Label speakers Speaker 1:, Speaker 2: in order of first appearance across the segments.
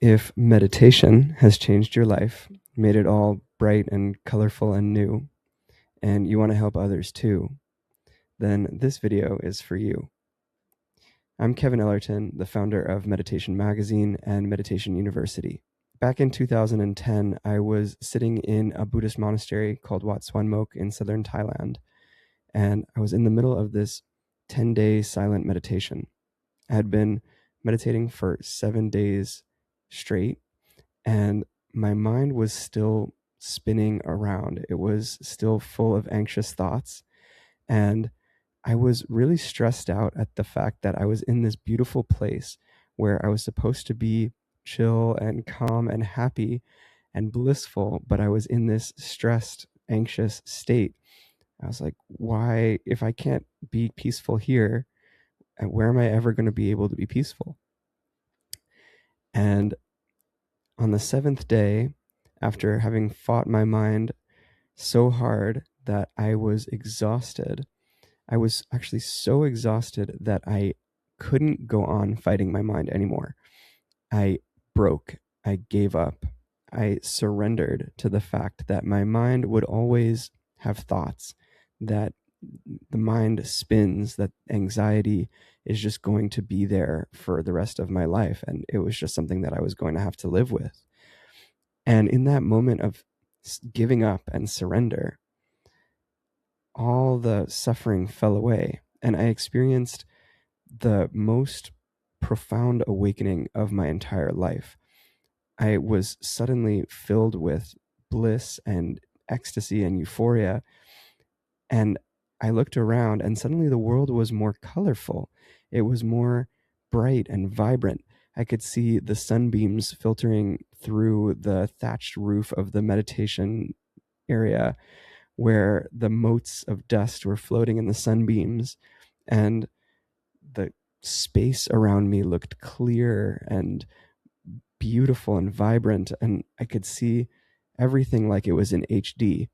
Speaker 1: If meditation has changed your life, made it all bright and colorful and new, and you want to help others too, then this video is for you. I'm Kevin Ellerton, the founder of Meditation Magazine and Meditation University. Back in 2010, I was sitting in a Buddhist monastery called Wat Suan Mok in southern Thailand, and I was in the middle of this 10-day silent meditation. I had been meditating for 7 days straight, and my mind was still spinning around. It was still full of anxious thoughts, and I was really stressed out at the fact that I was in this beautiful place where I was supposed to be chill and calm and happy and blissful, but I was in this stressed, anxious state. I was like, why, if I can't be peaceful here, where am I ever going to be able to be peaceful? And on the 7th day, after having fought my mind so hard that I was exhausted, I was actually so exhausted that I couldn't go on fighting my mind anymore. I broke. I gave up. I surrendered to the fact that my mind would always have thoughts, that the mind spins, that anxiety is just going to be there for the rest of my life. And it was just something that I was going to have to live with. And in that moment of giving up and surrender, all the suffering fell away. And I experienced the most profound awakening of my entire life. I was suddenly filled with bliss and ecstasy and euphoria. And I looked around, and suddenly the world was more colorful. It was more bright and vibrant. I could see the sunbeams filtering through the thatched roof of the meditation area, where the motes of dust were floating in the sunbeams, and the space around me looked clear and beautiful and vibrant, and I could see everything like it was in HD.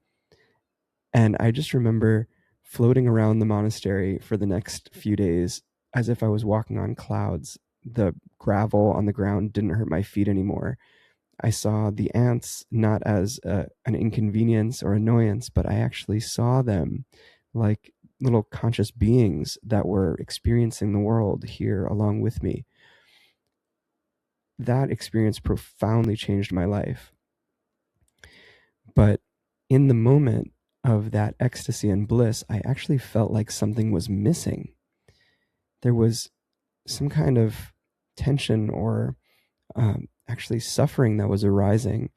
Speaker 1: And I just remember floating around the monastery for the next few days as if I was walking on clouds. The gravel on the ground didn't hurt my feet anymore. I saw the ants not as an inconvenience or annoyance, but I actually saw them like little conscious beings that were experiencing the world here along with me. That experience profoundly changed my life. But in the moment of that ecstasy and bliss, I actually felt like something was missing. There was some kind of tension or actually suffering that was arising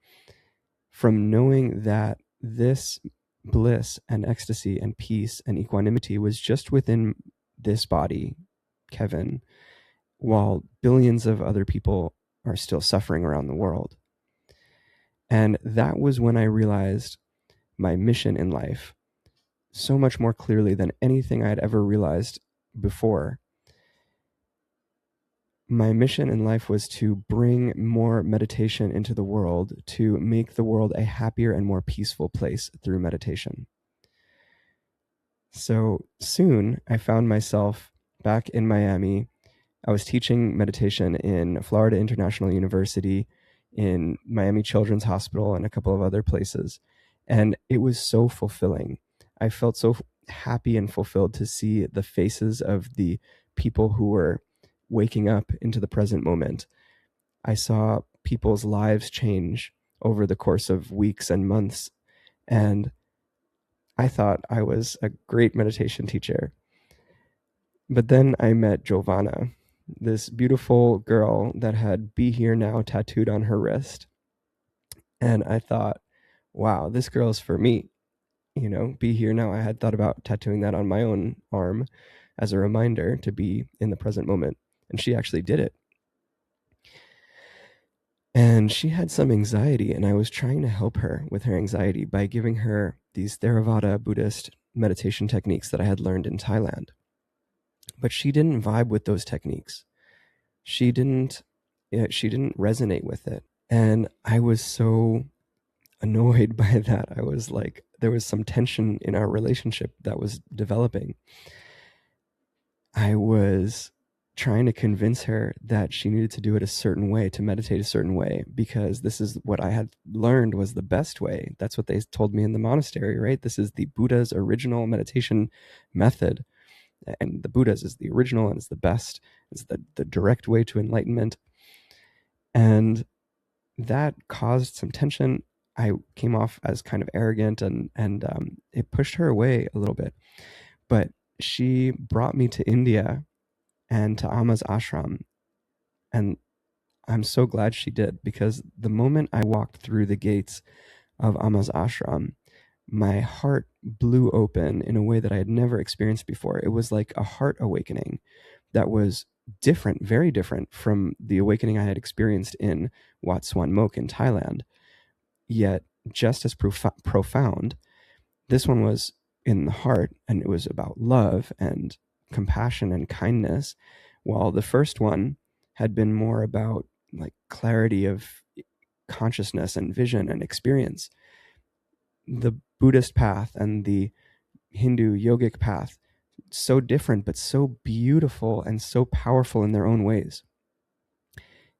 Speaker 1: from knowing that this bliss and ecstasy and peace and equanimity was just within this body, Kevin, while billions of other people are still suffering around the world. And that was when I realized my mission in life so much more clearly than anything I had ever realized before. My mission in life was to bring more meditation into the world, to make the world a happier and more peaceful place through meditation. So soon I found myself back in Miami. I was teaching meditation in Florida International University, in Miami Children's Hospital, and a couple of other places. And it was so fulfilling. I felt so happy and fulfilled to see the faces of the people who were waking up into the present moment. I saw people's lives change over the course of weeks and months, and I thought I was a great meditation teacher. But then I met Giovanna, this beautiful girl that had "Be Here Now" tattooed on her wrist. And I thought, wow, this girl's for me. You know, "Be Here Now." I had thought about tattooing that on my own arm as a reminder to be in the present moment. And she actually did it. And she had some anxiety, and I was trying to help her with her anxiety by giving her these Theravada Buddhist meditation techniques that I had learned in Thailand. But she didn't vibe with those techniques. She didn't resonate with it. And I was so annoyed by that. I was like, there was some tension in our relationship that was developing. I was trying to convince her that she needed to do it a certain way, to meditate a certain way, because this is what I had learned was the best way. That's what they told me in the monastery, right? This is the Buddha's original meditation method. And the Buddha's is the original and it's the best. It's the direct way to enlightenment. And that caused some tension. I came off as kind of arrogant and it pushed her away a little bit. But she brought me to India and to Amma's ashram. And I'm so glad she did, because the moment I walked through the gates of Amma's ashram, my heart blew open in a way that I had never experienced before. It was like a heart awakening that was different, very different from the awakening I had experienced in Wat Suan Mok in Thailand, yet just as profound. This one was in the heart, and it was about love and compassion and kindness, while the first one had been more about like clarity of consciousness and vision and experience. The Buddhist path and the Hindu yogic path, so different, but so beautiful and so powerful in their own ways.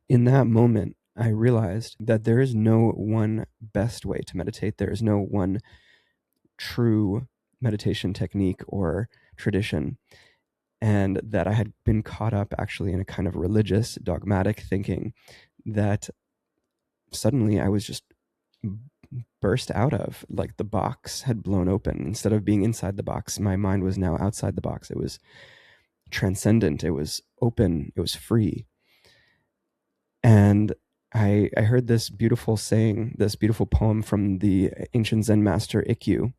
Speaker 1: In that moment, I realized that there is no one best way to meditate. There is no one true meditation technique or tradition. And that I had been caught up actually in a kind of religious, dogmatic thinking that suddenly I was just burst out of. Like the box had blown open. Instead of being inside the box, my mind was now outside the box. It was transcendent. It was open. It was free. And I heard this beautiful saying, this beautiful poem from the ancient Zen master Ikkyu.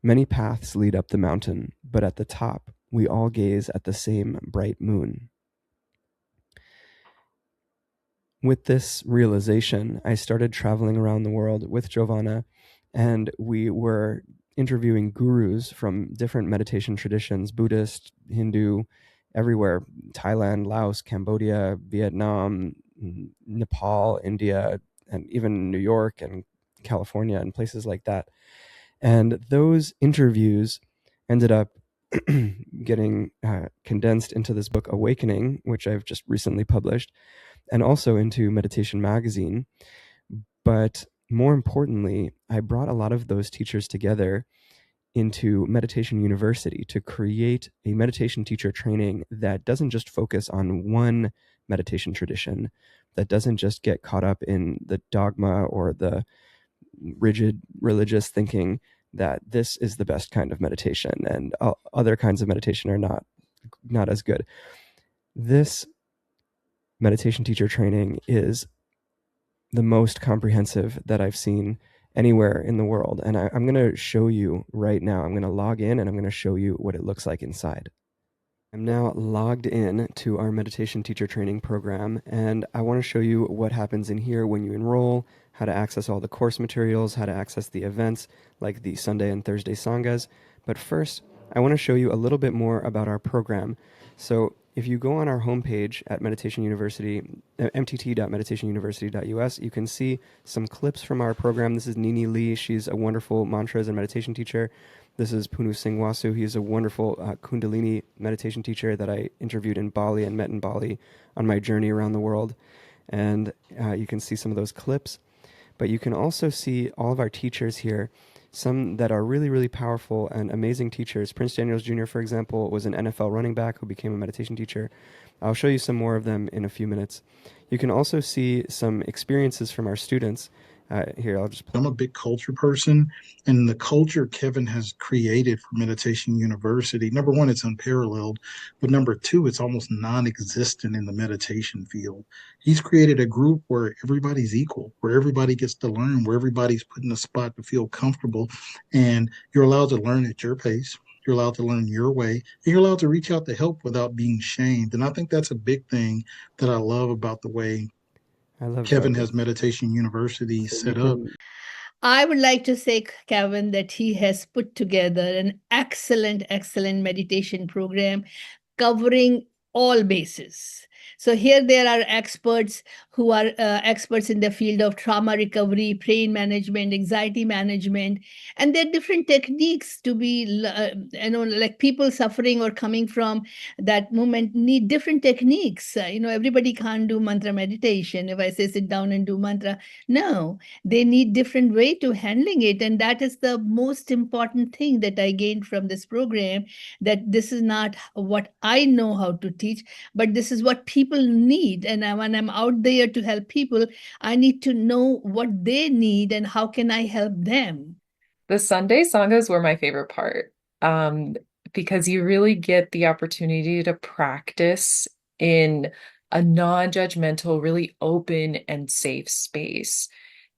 Speaker 1: Many paths lead up the mountain, but at the top, we all gaze at the same bright moon. With this realization, I started traveling around the world with Giovanna, and we were interviewing gurus from different meditation traditions, Buddhist, Hindu, everywhere, Thailand, Laos, Cambodia, Vietnam, Nepal, India, and even New York and California and places like that. And those interviews ended up getting condensed into this book, Awakening, which I've just recently published, and also into Meditation Magazine. But more importantly, I brought a lot of those teachers together into Meditation University to create a meditation teacher training that doesn't just focus on one meditation tradition, that doesn't just get caught up in the dogma or the rigid religious thinking that this is the best kind of meditation and other kinds of meditation are not as good. This meditation teacher training is the most comprehensive that I've seen anywhere in the world. And I'm going to show you right now. I'm going to log in and I'm going to show you what it looks like inside. I'm now logged in to our meditation teacher training program, and I want to show you what happens in here when you enroll, how to access all the course materials, how to access the events like the Sunday and Thursday Sanghas. But first, I want to show you a little bit more about our program. So if you go on our homepage at Meditation University, mtt.meditationuniversity.us, you can see some clips from our program. This is Nini Lee. She's a wonderful mantras and meditation teacher. This is Punu Singh Wasu. He's a wonderful Kundalini meditation teacher that I interviewed in Bali and met in Bali on my journey around the world. And you can see some of those clips. But you can also see all of our teachers here, some that are really, really powerful and amazing teachers. Prince Daniels Jr., for example, was an NFL running back who became a meditation teacher. I'll show you some more of them in a few minutes. You can also see some experiences from our students. Here, I'll just play.
Speaker 2: I'm a big culture person, and the culture Kevin has created for Meditation University, number one, it's unparalleled, but number two, it's almost non-existent in the meditation field. He's created a group where everybody's equal, where everybody gets to learn, where everybody's put in a spot to feel comfortable, and you're allowed to learn at your pace. You're allowed to learn your way, and you're allowed to reach out to help without being shamed. And I think that's a big thing that I love about the way Kevin has Meditation University set up.
Speaker 3: I would like to say, Kevin, that he has put together an excellent, excellent meditation program covering all bases. So here there are experts who are experts in the field of trauma recovery, pain management, anxiety management. And there are different techniques to be, like people suffering or coming from that moment need different techniques. Everybody can't do mantra meditation. If I say sit down and do mantra, no, they need different way to handling it. And that is the most important thing that I gained from this program, that this is not what I know how to teach, but this is what people need. And when I'm out there to help people, I need to know what they need and how can I help them.
Speaker 4: The Sunday sanghas were my favorite part, because you really get the opportunity to practice in a non-judgmental, really open and safe space.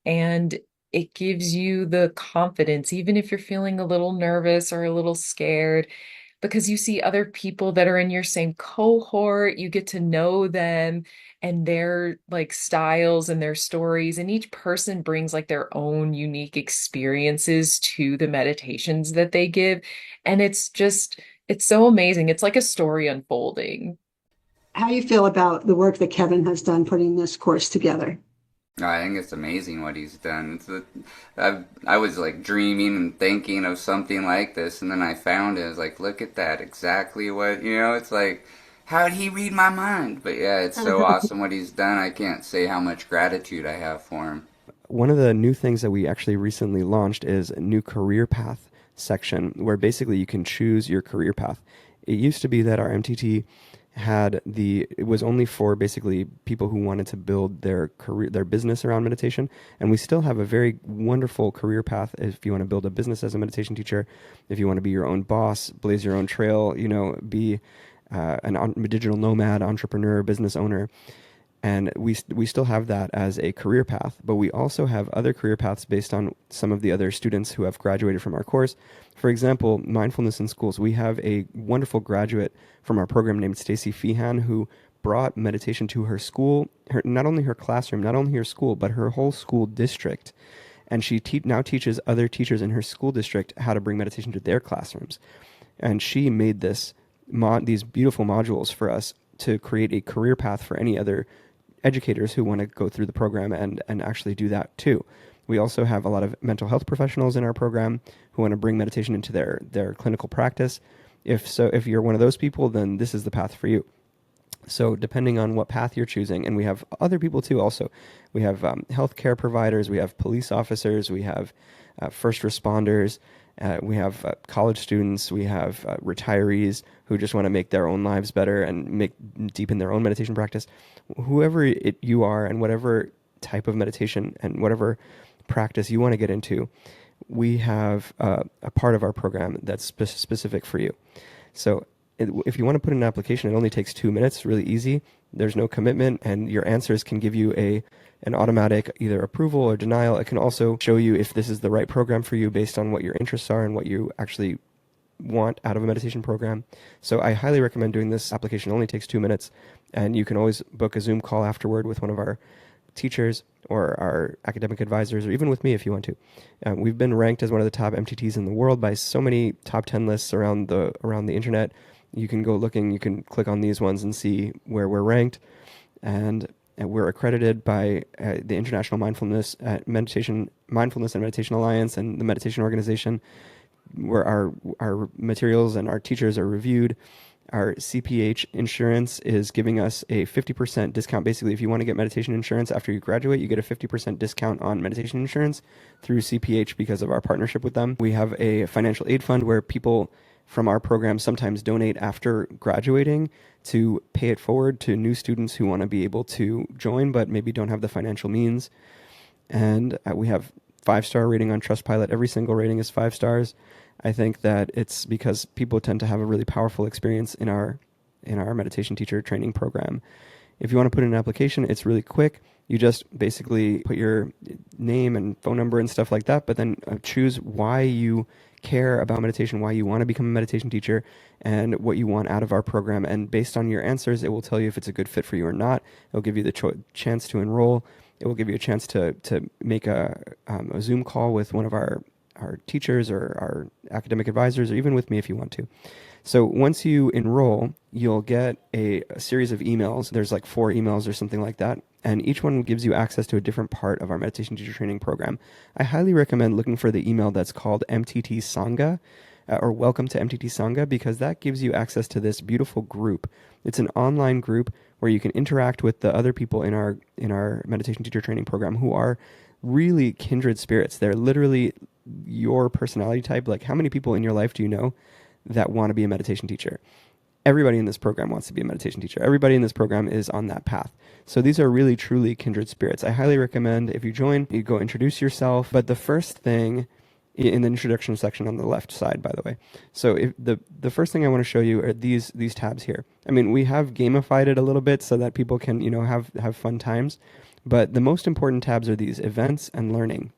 Speaker 4: And it gives you the confidence, even if you're feeling a little nervous or a little scared, because you see other people that are in your same cohort, you get to know them and their like styles and their stories, and each person brings like their own unique experiences to the meditations that they give. And it's so amazing. It's like a story unfolding.
Speaker 5: How do you feel about the work that Kevin has done putting this course together?
Speaker 6: I think it's amazing what he's done. I was like dreaming and thinking of something like this, and then I found it. I was like, look at that, exactly what, it's like, how did he read my mind? But yeah, it's so awesome what he's done. I can't say how much gratitude I have for him.
Speaker 1: One of the new things that we actually recently launched is a new career path section where basically you can choose your career path. It used to be that our MTT it was only for basically people who wanted to build their career, their business around meditation. And we still have a very wonderful career path if you want to build a business as a meditation teacher, if you want to be your own boss, blaze your own trail, be a digital nomad, entrepreneur, business owner. And we still have that as a career path, but we also have other career paths based on some of the other students who have graduated from our course. For example, mindfulness in schools. We have a wonderful graduate from our program named Stacy Feehan who brought meditation to her school, not only her classroom, not only her school, but her whole school district. And she now teaches other teachers in her school district how to bring meditation to their classrooms. And she made these beautiful modules for us to create a career path for any other educators who want to go through the program and actually do that too. We also have a lot of mental health professionals in our program who want to bring meditation into their clinical practice. If you're one of those people, then this is the path for you. So depending on what path you're choosing, and we have other people too also. We have healthcare providers, we have police officers, we have first responders, we have college students, we have retirees who just want to make their own lives better and deepen their own meditation practice. Whoever you are and whatever type of meditation and whatever practice you want to get into, we have a part of our program that's specific for you. So if you want to put in an application, it only takes 2 minutes, really easy. There's no commitment, and your answers can give you an automatic either approval or denial. It can also show you if this is the right program for you based on what your interests are and what you actually want out of a meditation program. So I highly recommend doing this application. It only takes 2 minutes, and you can always book a Zoom call afterward with one of our teachers or our academic advisors, or even with me if you want to. We've been ranked as one of the top MTTs in the world by so many top 10 lists around the internet. You can go looking, you can click on these ones and see where we're ranked. And we're accredited by the International Mindfulness and Meditation Alliance and the Meditation Organization, where our materials and our teachers are reviewed. Our CPH insurance is giving us a 50% discount. Basically, if you want to get meditation insurance after you graduate, you get a 50% discount on meditation insurance through CPH because of our partnership with them. We have a financial aid fund where people from our program sometimes donate after graduating to pay it forward to new students who want to be able to join but maybe don't have the financial means. And we have 5-star rating on Trustpilot. Every single rating is 5 stars. I think that it's because people tend to have a really powerful experience in our meditation teacher training program. If you want to put in an application, it's really quick. You just basically put your name and phone number and stuff like that, but then choose why you care about meditation, why you want to become a meditation teacher, and what you want out of our program. And based on your answers, it will tell you if it's a good fit for you or not. It'll give you the chance to enroll. It will give you a chance to make a Zoom call with one of our teachers or our academic advisors, or even with me if you want to. So once you enroll, you'll get a series of emails. There's like 4 emails or something like that. and each one gives you access to a different part of our meditation teacher training program. I highly recommend looking for the email that's called MTT Sangha, or Welcome to MTT Sangha, because that gives you access to this beautiful group. It's an online group where you can interact with the other people in our meditation teacher training program who are really kindred spirits. They're literally your personality type. Like, how many people in your life do you know that want to be a meditation teacher? Everybody in this program wants to be a meditation teacher. Everybody in this program is on that path. So these are really, truly kindred spirits. I highly recommend if you join, you go introduce yourself. But the first thing in the introduction section on the left side, by the way. So if the first thing I want to show you are these tabs here. I mean, we have gamified it a little bit so that people can, have fun times. But the most important tabs are these: events and learning,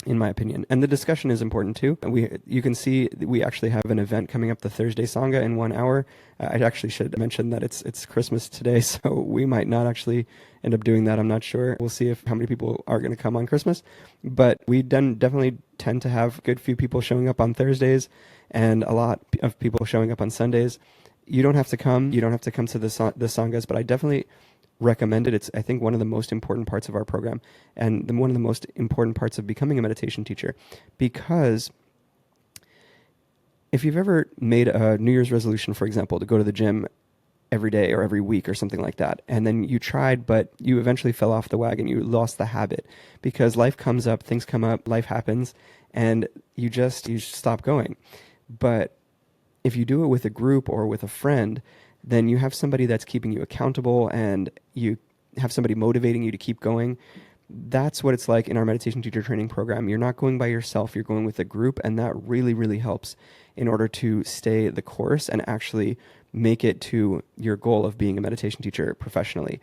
Speaker 1: in my opinion. And the discussion is important too. You can see we actually have an event coming up, the Thursday Sangha, in 1 hour. I actually should mention that it's Christmas today, so we might not actually end up doing that. I'm not sure. We'll see how many people are going to come on Christmas. But we definitely tend to have a good few people showing up on Thursdays and a lot of people showing up on Sundays. You don't have to come. You don't have to come to the Sanghas, but I definitely recommend it. It's, I think, one of the most important parts of our program, and one of the most important parts of becoming a meditation teacher. Because if you've ever made a New Year's resolution, for example, to go to the gym every day or every week or something like that, and then you tried, but you eventually fell off the wagon, you lost the habit because life comes up, things come up, life happens, and you stop going. But if you do it with a group or with a friend, then you have somebody that's keeping you accountable and you have somebody motivating you to keep going. That's what it's like in our meditation teacher training program. You're not going by yourself, you're going with a group, and that really, really helps in order to stay the course and actually make it to your goal of being a meditation teacher professionally.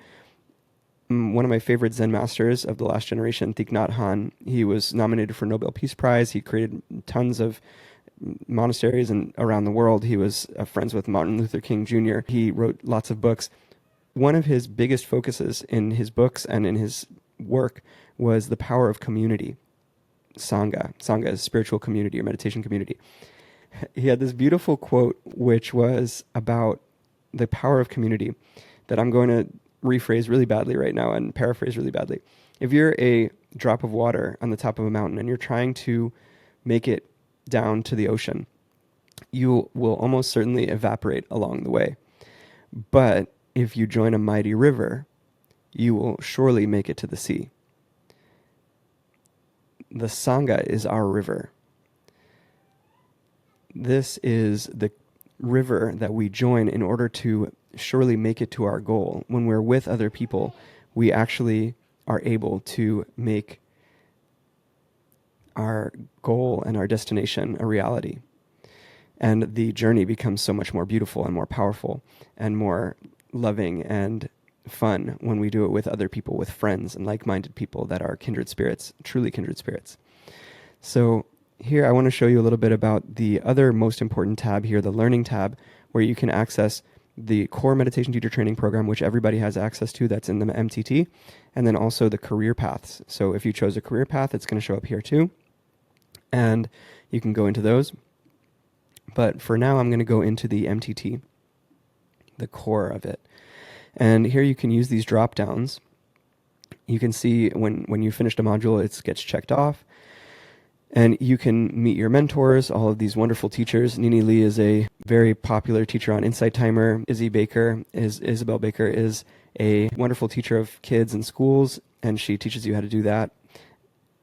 Speaker 1: One of my favorite Zen masters of the last generation, Thich Nhat Hanh, he was nominated for Nobel Peace Prize. He created tons of monasteries and around the world. He was friends with Martin Luther King Jr. He wrote lots of books. One of his biggest focuses in his books and in his work was the power of community. Sangha. Sangha is spiritual community or meditation community. He had this beautiful quote which was about the power of community that I'm going to rephrase really badly right now and paraphrase really badly. If you're a drop of water on the top of a mountain and you're trying to make it down to the ocean, you will almost certainly evaporate along the way. But if you join a mighty river, you will surely make it to the sea. The Sangha is our river. This is the river that we join in order to surely make it to our goal. When we're with other people, we actually are able to make our goal and our destination a reality. And the journey becomes so much more beautiful and more powerful and more loving and fun when we do it with other people, with friends and like-minded people that are kindred spirits, truly kindred spirits. So here I want to show you a little bit about the other most important tab here, the Learning tab, where you can access the core meditation teacher training program, which everybody has access to, that's in the MTT, and then also the career paths. So if you chose a career path, it's going to show up here too, and you can go into those. But for now, I'm going to go into the MTT, the core of it. And here you can use these drop downs. You can see when you finished a module, it gets checked off. And you can meet your mentors, all of these wonderful teachers. Nini Lee is a very popular teacher on Insight Timer. Isabel Baker is a wonderful teacher of kids in schools, and she teaches you how to do that.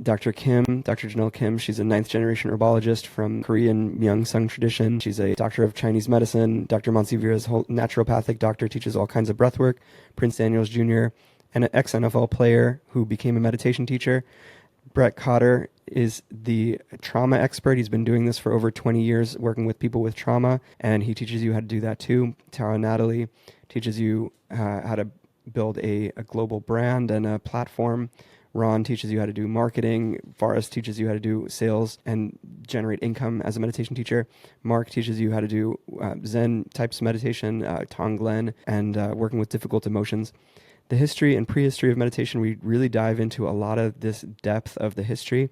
Speaker 1: Dr. Janelle Kim, she's a 9th generation herbologist from Korean Myeongsang tradition. She's a doctor of Chinese medicine. Dr. Monsi Vera's naturopathic doctor, teaches all kinds of breath work. Prince Daniels Jr., an ex-NFL player who became a meditation teacher. Brett Cotter is the trauma expert. He's been doing this for over 20 years, working with people with trauma, and he teaches you how to do that too. Tara Natalie teaches you how to build a global brand and a platform. Ron teaches you how to do marketing. Forrest teaches you how to do sales and generate income as a meditation teacher. Mark teaches you how to do Zen types of meditation, Tong Glen, and working with difficult emotions. The history and prehistory of meditation, we really dive into a lot of this depth of the history.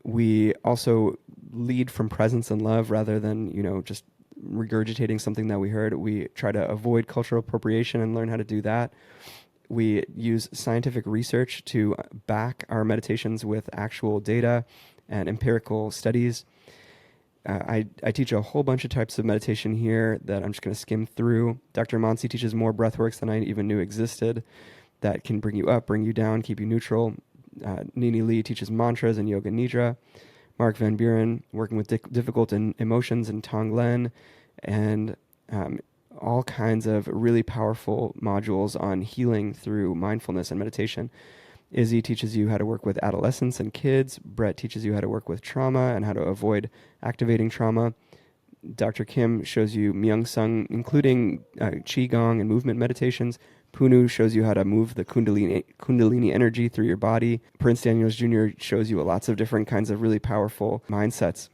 Speaker 1: We also lead from presence and love rather than, just regurgitating something that we heard. We try to avoid cultural appropriation and learn how to do that. We use scientific research to back our meditations with actual data and empirical studies. I teach a whole bunch of types of meditation here that I'm just going to skim through. Dr. Mansi teaches more breathworks than I even knew existed that can bring you up, bring you down, keep you neutral. Nini Lee teaches mantras and yoga nidra. Mark Van Buren working with difficult emotions and Tonglen, and all kinds of really powerful modules on healing through mindfulness and meditation. Izzy teaches you how to work with adolescents and kids. Brett teaches you how to work with trauma and how to avoid activating trauma. Dr. Kim shows you Myung Sung, including Qigong and movement meditations. Punu shows you how to move the Kundalini energy through your body. Prince Daniels Jr. shows you lots of different kinds of really powerful mindsets.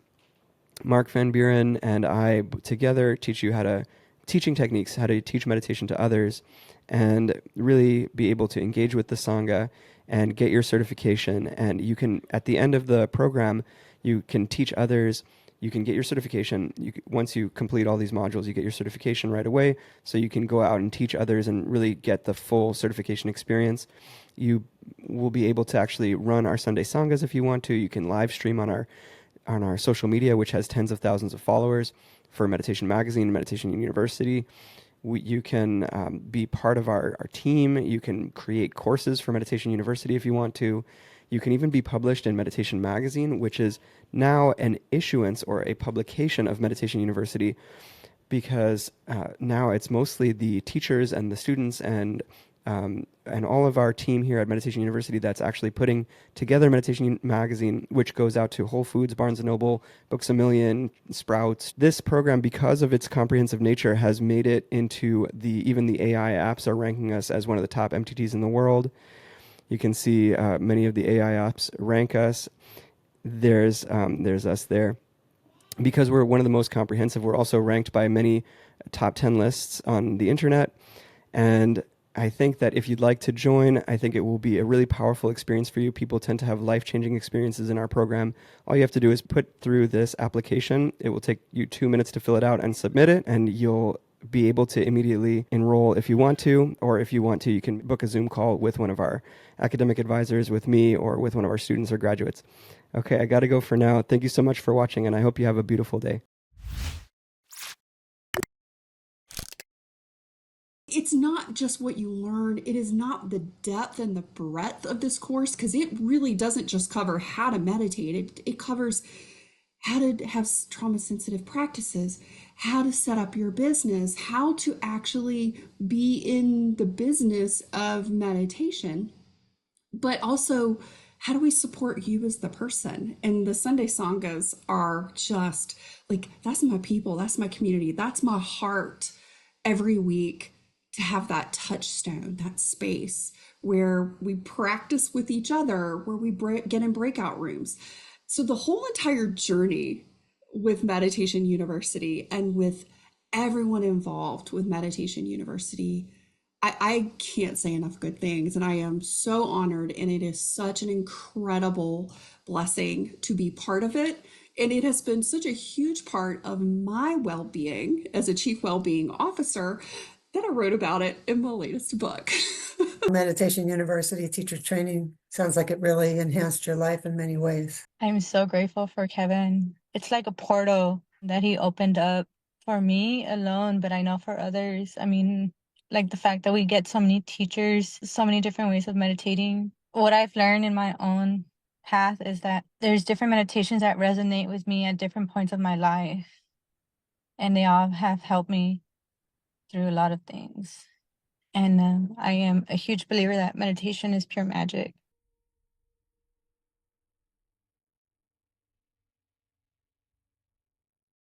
Speaker 1: Mark Van Buren and I together teach you teaching techniques, how to teach meditation to others, and really be able to engage with the Sangha and get your certification. And you can, at the end of the program, you can teach others. You can get your certification. Once you complete all these modules, you get your certification right away, so you can go out and teach others and really get the full certification experience. You will be able to actually run our Sunday Sanghas if you want to. You can live stream on our social media, which has tens of thousands of followers, for Meditation Magazine and Meditation University. You can be part of our team. You can create courses for Meditation University if you want to. You can even be published in Meditation Magazine, which is now an issuance or a publication of Meditation University, because now it's mostly the teachers and the students and all of our team here at Meditation University that's actually putting together Meditation Magazine, which goes out to Whole Foods, Barnes & Noble, Books A Million, Sprouts. This program, because of its comprehensive nature, has made it into even the AI apps are ranking us as one of the top MTTs in the world. You can see many of the AI apps rank us. There's us there. Because we're one of the most comprehensive, we're also ranked by many top 10 lists on the internet. And I think that if you'd like to join, I think it will be a really powerful experience for you. People tend to have life-changing experiences in our program. All you have to do is put through this application. It will take you 2 minutes to fill it out and submit it, and you'll be able to immediately enroll if you want to, or if you want to, you can book a Zoom call with one of our academic advisors, with me, or with one of our students or graduates. Okay, I got to go for now. Thank you so much for watching, and I hope you have a beautiful day.
Speaker 7: It's not just what you learn. It is not the depth and the breadth of this course, because it really doesn't just cover how to meditate. It covers how to have trauma-sensitive practices, how to set up your business, how to actually be in the business of meditation, but also how do we support you as the person? And the Sunday Sanghas are just like, that's my people, that's my community, that's my heart every week, to have that touchstone, that space where we practice with each other, where we get in breakout rooms. So the whole entire journey with Meditation University and with everyone involved with Meditation University, I can't say enough good things. And I am so honored. And it is such an incredible blessing to be part of it. And it has been such a huge part of my well-being as a chief well-being officer that I wrote about it in my latest book.
Speaker 5: Meditation University teacher training sounds like it really enhanced your life in many ways.
Speaker 8: I'm so grateful for Kevin. It's like a portal that he opened up for me alone, but I know for others. I mean, like the fact that we get so many teachers, so many different ways of meditating. What I've learned in my own path is that there's different meditations that resonate with me at different points of my life. And they all have helped me through a lot of things. And I am a huge believer that meditation is pure magic.